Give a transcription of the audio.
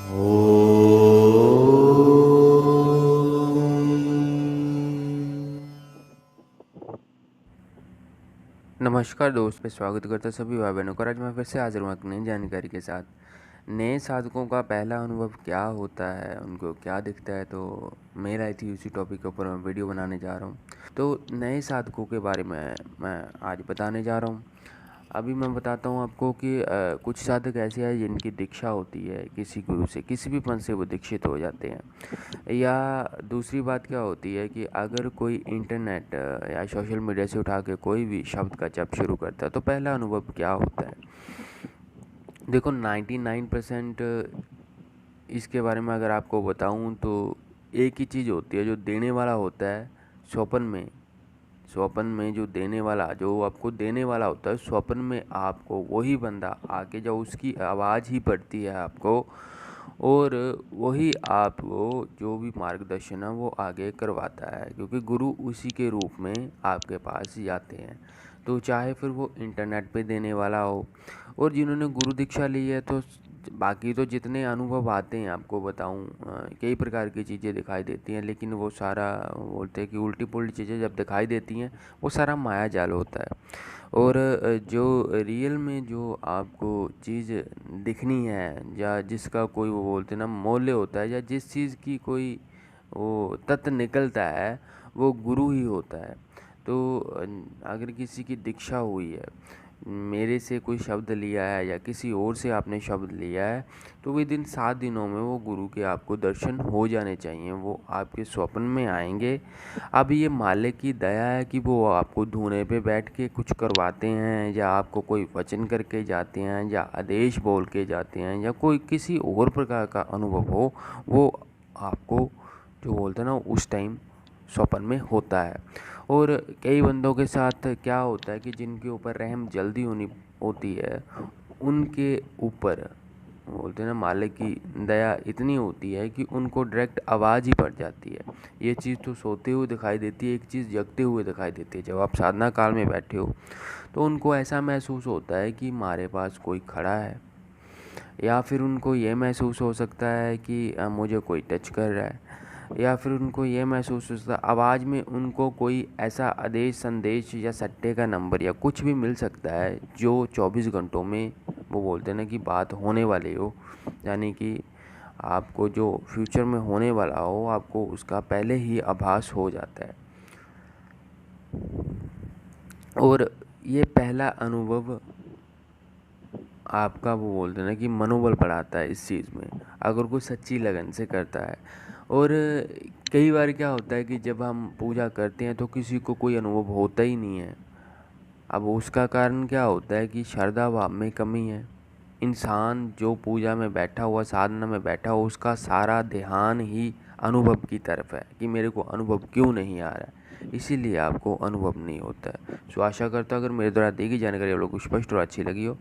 नमस्कार दोस्त, मैं स्वागत करता सभी भाई बहनों का। आज मैं फिर से हाजिर हूँ एक नई जानकारी के साथ। नए साधकों का पहला अनुभव क्या होता है, उनको क्या दिखता है, तो मेरा आई थी उसी टॉपिक के ऊपर मैं वीडियो बनाने जा रहा हूँ। तो नए साधकों के बारे में मैं आज बताने जा रहा हूँ। अभी मैं बताता हूँ आपको कि कुछ साधक ऐसे हैं जिनकी दीक्षा होती है किसी गुरु से, किसी भी पंथ से वो दीक्षित हो जाते हैं। या दूसरी बात क्या होती है कि अगर कोई इंटरनेट या सोशल मीडिया से उठा के कोई भी शब्द का जप शुरू करता है तो पहला अनुभव क्या होता है। देखो 99% इसके बारे में अगर आपको बताऊं तो एक ही चीज़ होती है, जो देने वाला होता है स्वप्न में जो देने वाला, जो आपको देने वाला होता है स्वप्न में, आपको वही बंदा आके जब उसकी आवाज़ ही पड़ती है आपको, और वही आपको जो भी मार्गदर्शन है वो आगे करवाता है, क्योंकि गुरु उसी के रूप में आपके पास जाते हैं। तो चाहे फिर वो इंटरनेट पे देने वाला हो, और जिन्होंने गुरु दीक्षा ली है तो बाकी तो जितने अनुभव आते हैं आपको बताऊं, कई प्रकार की चीज़ें दिखाई देती हैं, लेकिन वो सारा बोलते हैं कि उल्टी पुल्टी चीज़ें जब दिखाई देती हैं वो सारा माया जाल होता है। और जो रियल में जो आपको चीज़ दिखनी है, या जिसका कोई वो बोलते हैं ना मूल्य होता है, या जिस चीज़ की कोई वो तत्व निकलता है, वो गुरु ही होता है। तो अगर किसी की दीक्षा हुई है, मेरे से कोई शब्द लिया है या किसी और से आपने शब्द लिया है, तो विद इन 7 दिनों में वो गुरु के आपको दर्शन हो जाने चाहिए, वो आपके स्वप्न में आएंगे। अब ये मालिक की दया है कि वो आपको धूने पे बैठ के कुछ करवाते हैं, या आपको कोई वचन करके जाते हैं, या आदेश बोल के जाते हैं, या कोई किसी और प्रकार का अनुभव हो, वो आपको जो बोलते हैं ना उस टाइम स्वप्न में होता है। और कई बंदों के साथ क्या होता है कि जिनके ऊपर रहम जल्दी होनी होती है, उनके ऊपर बोलते हैं ना मालिक की दया इतनी होती है कि उनको डायरेक्ट आवाज़ ही पड़ जाती है। ये चीज़ तो सोते हुए दिखाई देती है, एक चीज़ जगते हुए दिखाई देती है। जब आप साधना काल में बैठे हो तो उनको ऐसा महसूस होता है कि हमारे पास कोई खड़ा है, या फिर उनको ये महसूस हो सकता है कि मुझे कोई टच कर रहा है, या फिर उनको ये महसूस हो सकता है आवाज़ में उनको कोई ऐसा आदेश, संदेश या सट्टे का नंबर या कुछ भी मिल सकता है जो 24 घंटों में वो बोलते हैं ना कि बात होने वाली हो, यानी कि आपको जो फ्यूचर में होने वाला हो आपको उसका पहले ही आभास हो जाता है। और ये पहला अनुभव आपका वो बोलते हैं ना कि मनोबल बढ़ाता है इस चीज़ में, अगर कोई सच्ची लगन से करता है। और कई बार क्या होता है कि जब हम पूजा करते हैं तो किसी को कोई अनुभव होता ही नहीं है। अब उसका कारण क्या होता है कि श्रद्धा भाव में कमी है। इंसान जो पूजा में बैठा हुआ, साधना में बैठा हुआ, उसका सारा ध्यान ही अनुभव की तरफ है कि मेरे को अनुभव क्यों नहीं आ रहा है, इसीलिए आपको अनुभव नहीं होता है। सो आशा करता हूँ अगर मेरे द्वारा दी गई जानकारी आप लोगों को स्पष्ट और अच्छी लगी हो।